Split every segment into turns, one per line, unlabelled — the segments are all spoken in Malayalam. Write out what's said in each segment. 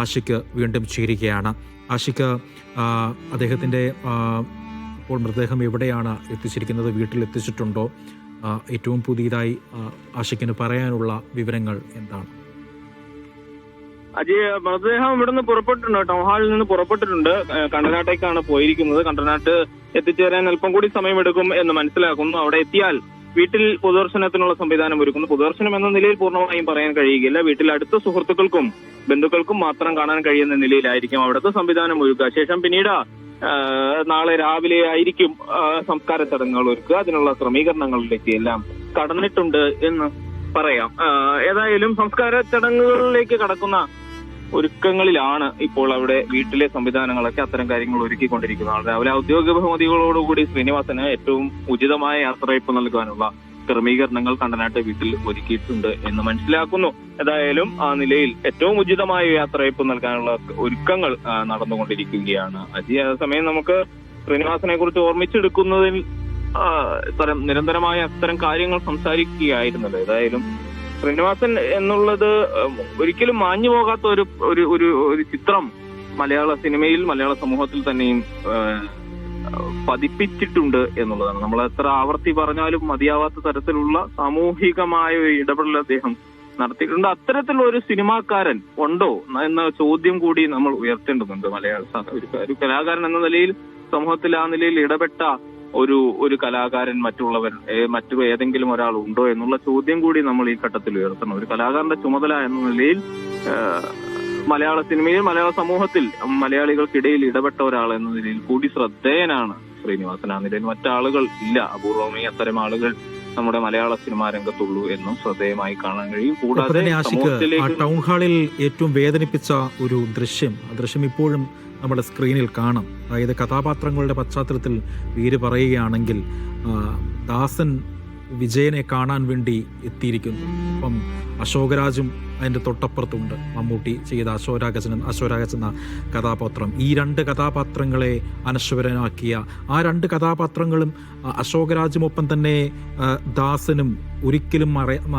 ആഷിഖ് വീണ്ടും ചേരുകയാണ്. ആഷിഖ്, അദ്ദേഹത്തിൻ്റെ ഇപ്പോൾ മൃതദേഹം എവിടെയാണ് എത്തിച്ചിരിക്കുന്നത്? വീട്ടിലെത്തിച്ചിട്ടുണ്ടോ? ഏറ്റവും പുതിയതായി ആഷിഖിന് പറയാനുള്ള വിവരങ്ങൾ എന്താണ്?
അജയ്, മൃതദേഹം ഇവിടുന്ന് പുറപ്പെട്ടിട്ടുണ്ട്. ടൗൺ ഹാളിൽ നിന്ന് പുറപ്പെട്ടിട്ടുണ്ട്. കണ്ടനാട്ടേക്കാണ് പോയിരിക്കുന്നത്. കണ്ടനാട്ട് എത്തിച്ചേരാൻ അല്പം കൂടി സമയമെടുക്കും എന്ന് മനസ്സിലാക്കുന്നു. അവിടെ എത്തിയാൽ വീട്ടിൽ പൊതുദർശനത്തിനുള്ള സംവിധാനം ഒരുക്കുന്നു. പൊതുദർശനം എന്ന നിലയിൽ പൂർണ്ണമായും പറയാൻ കഴിയുകയില്ല. വീട്ടിൽ അടുത്ത സുഹൃത്തുക്കൾക്കും ബന്ധുക്കൾക്കും മാത്രം കാണാൻ കഴിയുന്ന നിലയിലായിരിക്കും അവിടുത്തെ സംവിധാനം ഒരുക്കുക. ശേഷം പിന്നീട് നാളെ രാവിലെ ആയിരിക്കും സംസ്കാര ചടങ്ങുകൾ ഒരുക്കുക. അതിനുള്ള ക്രമീകരണങ്ങളിലേക്ക് എല്ലാം കടന്നിട്ടുണ്ട് എന്ന് പറയാം. ഏതായാലും സംസ്കാര ചടങ്ങുകളിലേക്ക് കടക്കുന്ന ഒരുക്കങ്ങളിലാണ് ഇപ്പോൾ അവിടെ വീട്ടിലെ സംവിധാനങ്ങളൊക്കെ അത്തരം കാര്യങ്ങൾ ഒരുക്കിക്കൊണ്ടിരിക്കുന്നത്. രാവിലെ ഔദ്യോഗിക ബഹുമതികളോടുകൂടി ശ്രീനിവാസന് ഏറ്റവും ഉചിതമായ യാത്രയപ്പ് നൽകാനുള്ള ക്രമീകരണങ്ങൾ കണ്ടനാട്ട് വീട്ടിൽ ഒരുക്കിയിട്ടുണ്ട് എന്ന് മനസ്സിലാക്കുന്നു. ഏതായാലും ആ നിലയിൽ ഏറ്റവും ഉചിതമായ യാത്രയപ്പ് നൽകാനുള്ള ഒരുക്കങ്ങൾ നടന്നുകൊണ്ടിരിക്കുകയാണ്. അതേസമയം നമുക്ക് ശ്രീനിവാസനെ കുറിച്ച് ഓർമ്മിച്ചെടുക്കുന്നതിൽ നിരന്തരമായ അത്തരം കാര്യങ്ങൾ സംസാരിക്കുകയായിരുന്നല്ലോ. ഏതായാലും ശ്രീനിവാസൻ എന്നുള്ളത് ഒരിക്കലും മാഞ്ഞു പോകാത്ത ഒരു ചിത്രം മലയാള സിനിമയിൽ, മലയാള സമൂഹത്തിൽ തന്നെയും പതിപ്പിച്ചിട്ടുണ്ട് എന്നുള്ളതാണ്. നമ്മൾ എത്ര ആവർത്തി പറഞ്ഞാലും മതിയാവാത്ത തരത്തിലുള്ള സാമൂഹികമായ ഒരു ഇടപെടൽ അദ്ദേഹം നടത്തിയിട്ടുണ്ട്. അത്തരത്തിലുള്ള ഒരു സിനിമാക്കാരൻ ഉണ്ടോ എന്ന ചോദ്യം കൂടി നമ്മൾ ഉയർത്തേണ്ടതുണ്ട്. ഒരു കലാകാരൻ എന്ന നിലയിൽ സമൂഹത്തിൽ ആ നിലയിൽ ഇടപെട്ട ഒരു കലാകാരൻ മറ്റു ഏതെങ്കിലും ഒരാൾ ഉണ്ടോ എന്നുള്ള ചോദ്യം കൂടി നമ്മൾ ഈ ഘട്ടത്തിൽ ഉയർത്തണം. ഒരു കലാകാരന്റെ ചുമതല എന്ന നിലയിൽ മലയാള സിനിമയിൽ, മലയാള സമൂഹത്തിൽ മലയാളികൾക്കിടയിൽ ഇടപെട്ട ഒരാൾ എന്ന നിലയിൽ കൂടി ശ്രദ്ധേയനാണ് ശ്രീനിവാസൻ. ആ നിലയിൽ മറ്റാളുകൾ ഇല്ല. അപൂർവമായി അത്തരം ആളുകൾ നമ്മുടെ മലയാള സിനിമാ രംഗത്തുള്ളൂ എന്നും ശ്രദ്ധേയമായി കാണാൻ കഴിയും. കൂടാതെ
ടൗൺ ഹാളിൽ ഏറ്റവും വേദനിപ്പിച്ച ഒരു ദൃശ്യം, ആ ദൃശ്യം ഇപ്പോഴും നമ്മുടെ സ്ക്രീനിൽ കാണാം. അതായത് കഥാപാത്രങ്ങളുടെ പശ്ചാത്തലത്തിൽ പേര് പറയുകയാണെങ്കിൽ ദാസൻ വിജയനെ കാണാൻ വേണ്ടി എത്തിയിരിക്കുന്നു. അപ്പം അശോകരാജും അതിൻ്റെ തൊട്ടപ്പുറത്തുണ്ട്. മമ്മൂട്ടി ചെയ്ത അശോകരാജ് എന്ന കഥാപാത്രം. ഈ രണ്ട് കഥാപാത്രങ്ങളെ അനശ്വരനാക്കിയ ആ രണ്ട് കഥാപാത്രങ്ങളും അശോകരാജുമൊപ്പം തന്നെ ദാസനും ഒരിക്കലും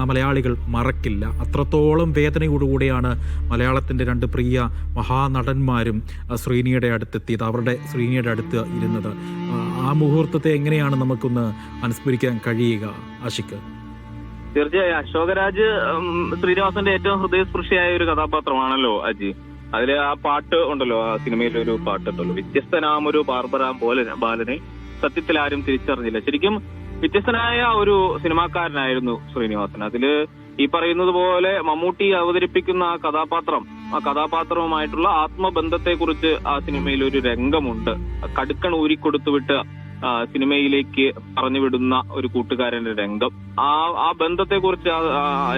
മലയാളികൾ മറക്കില്ല. അത്രത്തോളം വേദനയോടുകൂടിയാണ് മലയാളത്തിൻ്റെ രണ്ട് പ്രിയ മഹാനടന്മാരും ശ്രീനിയുടെ അടുത്തെത്തിയത്, ശ്രീനിയുടെ അടുത്ത് ഇരുന്നത്. ആ മുഹൂർത്തത്തെ എങ്ങനെയാണ് നമുക്കൊന്ന് അനുസ്മരിക്കാൻ കഴിയുക ആഷിഖ്?
തീർച്ചയായും അശോകരാജ് ശ്രീനിവാസന്റെ ഏറ്റവും ഹൃദയസ്പൃഷിയായ ഒരു കഥാപാത്രമാണല്ലോ അജി. അതില് ആ പാട്ട് ഉണ്ടല്ലോ, ആ സിനിമയിലെ ഒരു പാട്ടുണ്ടല്ലോ, വ്യത്യസ്തനാമൊരു ബാർബറാം ബാലനെ സത്യത്തിൽ ആരും തിരിച്ചറിഞ്ഞില്ല. ശരിക്കും വ്യത്യസ്തനായ ഒരു സിനിമാക്കാരനായിരുന്നു ശ്രീനിവാസൻ. അതില് ഈ പറയുന്നത് പോലെ മമ്മൂട്ടി അവതരിപ്പിക്കുന്ന ആ കഥാപാത്രവുമായിട്ടുള്ള ആത്മബന്ധത്തെ കുറിച്ച് ആ സിനിമയിൽ ഒരു രംഗമുണ്ട്. കടുക്കൺ ഊരിക്കൊടുത്തുവിട്ട് സിനിമയിലേക്ക് പറഞ്ഞുവിടുന്ന ഒരു കൂട്ടുകാരന്റെ രംഗം. ആ ബന്ധത്തെക്കുറിച്ച്,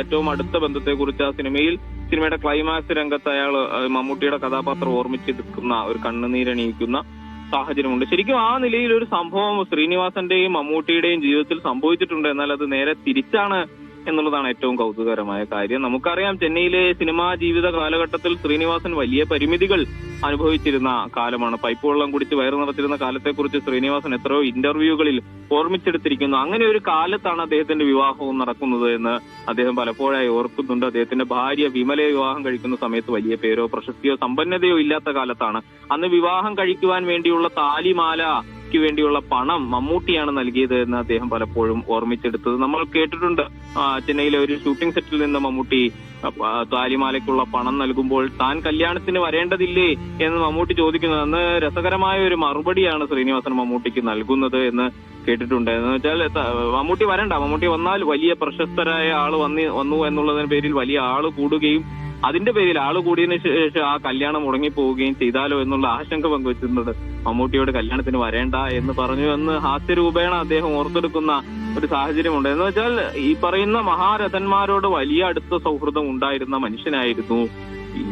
ഏറ്റവും അടുത്ത ബന്ധത്തെക്കുറിച്ച് ആ സിനിമയുടെ ക്ലൈമാക്സ് രംഗത്ത് മമ്മൂട്ടിയുടെ കഥാപാത്രം ഓർമ്മിച്ചെടുക്കുന്ന ഒരു കണ്ണുനീരണിയിക്കുന്ന സാഹചര്യമുണ്ട്. ശരിക്കും ആ നിലയിൽ ഒരു സംഭവം ശ്രീനിവാസന്റെയും മമ്മൂട്ടിയുടെയും ജീവിതത്തിൽ സംഭവിച്ചിട്ടുണ്ട്. എന്നാൽ അത് നേരെ തിരിച്ചാണ് എന്നുള്ളതാണ് ഏറ്റവും കൗതുകകരമായ കാര്യം. നമുക്കറിയാം, ചെന്നൈയിലെ സിനിമാ ജീവിത കാലഘട്ടത്തിൽ ശ്രീനിവാസൻ വലിയ പരിമിതികൾ അനുഭവിച്ചിരുന്ന കാലമാണ്. പൈപ്പ് വെള്ളം കുടിച്ച് വയറു നിറച്ചിരുന്ന കാലത്തെക്കുറിച്ച് ശ്രീനിവാസൻ എത്രയോ ഇന്റർവ്യൂകളിൽ ഓർമ്മിച്ചെടുത്തിരിക്കുന്നു. അങ്ങനെ ഒരു കാലത്താണ് അദ്ദേഹത്തിന്റെ വിവാഹവും നടക്കുന്നത് എന്ന് അദ്ദേഹം പലപ്പോഴായി ഓർക്കുന്നുണ്ട്. അദ്ദേഹത്തിന്റെ ഭാര്യ വിമലയെ വിവാഹം കഴിക്കുന്ന സമയത്ത് വലിയ പേരോ പ്രശസ്തിയോ സമ്പന്നതയോ ഇല്ലാത്ത കാലത്താണ്. അന്ന് വിവാഹം കഴിക്കുവാൻ വേണ്ടിയുള്ള താലിമാലയ്ക്ക് വേണ്ടിയുള്ള പണം മമ്മൂട്ടിയാണ് നൽകിയത് എന്ന് അദ്ദേഹം പലപ്പോഴും ഓർമ്മിച്ചെടുത്തത് നമ്മൾ കേട്ടിട്ടുണ്ട്. ചെന്നൈയിലെ ഒരു ഷൂട്ടിംഗ് സെറ്റിൽ നിന്ന് മമ്മൂട്ടി താലിമാലയ്ക്കുള്ള പണം നൽകുമ്പോൾ താൻ കല്യാണത്തിന് വരേണ്ടതില്ലേ എന്ന് മമ്മൂട്ടി ചോദിക്കുന്നത്, അന്ന് രസകരമായ ഒരു മറുപടിയാണ് ശ്രീനിവാസൻ മമ്മൂട്ടിക്ക് നൽകുന്നത് എന്ന് കേട്ടിട്ടുണ്ട്. എന്ന് വെച്ചാൽ മമ്മൂട്ടി വരണ്ട, മമ്മൂട്ടി വന്നാൽ വലിയ പ്രശസ്തരായ ആള് വന്നു എന്നുള്ളതിന് പേരിൽ വലിയ ആള് കൂടുകയും അതിന്റെ പേരിൽ ആള് കൂടിയതിനു ശേഷം ആ കല്യാണം മുടങ്ങിപ്പോവുകയും ചെയ്താലോ എന്നുള്ള ആശങ്ക പങ്കുവച്ചിട്ടുണ്ട്. മമ്മൂട്ടിയോട് കല്യാണത്തിന് വരേണ്ട എന്ന് പറഞ്ഞു എന്ന് ഹാസ്യരൂപേണ അദ്ദേഹം ഓർത്തെടുക്കുന്ന ഒരു സാഹചര്യമുണ്ട്. എന്ന് വെച്ചാൽ ഈ പറയുന്ന മഹാരഥന്മാരോട് വലിയ അടുത്ത സൗഹൃദം ഉണ്ടായിരുന്ന മനുഷ്യനായിരുന്നു ഈ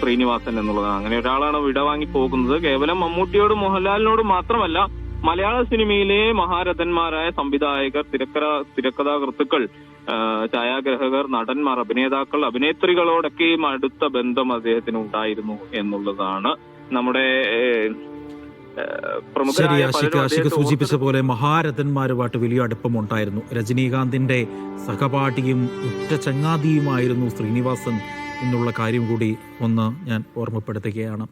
ശ്രീനിവാസൻ എന്നുള്ളതാണ്. അങ്ങനെ ഒരാളാണ് വിടവാങ്ങി പോകുന്നത്. കേവലം മമ്മൂട്ടിയോടും മോഹൻലാലിനോടും മാത്രമല്ല, മലയാള സിനിമയിലെ മഹാരഥന്മാരായ സംവിധായകർ, തിരക്കഥാകൃത്തുക്കൾ, ഛായാഗ്രഹകർ, നടന്മാർ, അഭിനേതാക്കൾ, അഭിനേത്രികളോടൊക്കെയും അടുത്ത ബന്ധം അദ്ദേഹത്തിന് ഉണ്ടായിരുന്നു എന്നുള്ളതാണ് നമ്മുടെ
ആഷിഖ് സൂചിപ്പിച്ച പോലെ മഹാരഥന്മാരുമായിട്ട് വലിയ അടുപ്പമുണ്ടായിരുന്നു. രജനീകാന്തിന്റെ സഹപാഠിയും ഉറ്റ ചങ്ങാതിയുമായിരുന്നു ശ്രീനിവാസൻ എന്നുള്ള കാര്യം കൂടി ഒന്ന് ഞാൻ ഓർമ്മപ്പെടുത്തുകയാണ്.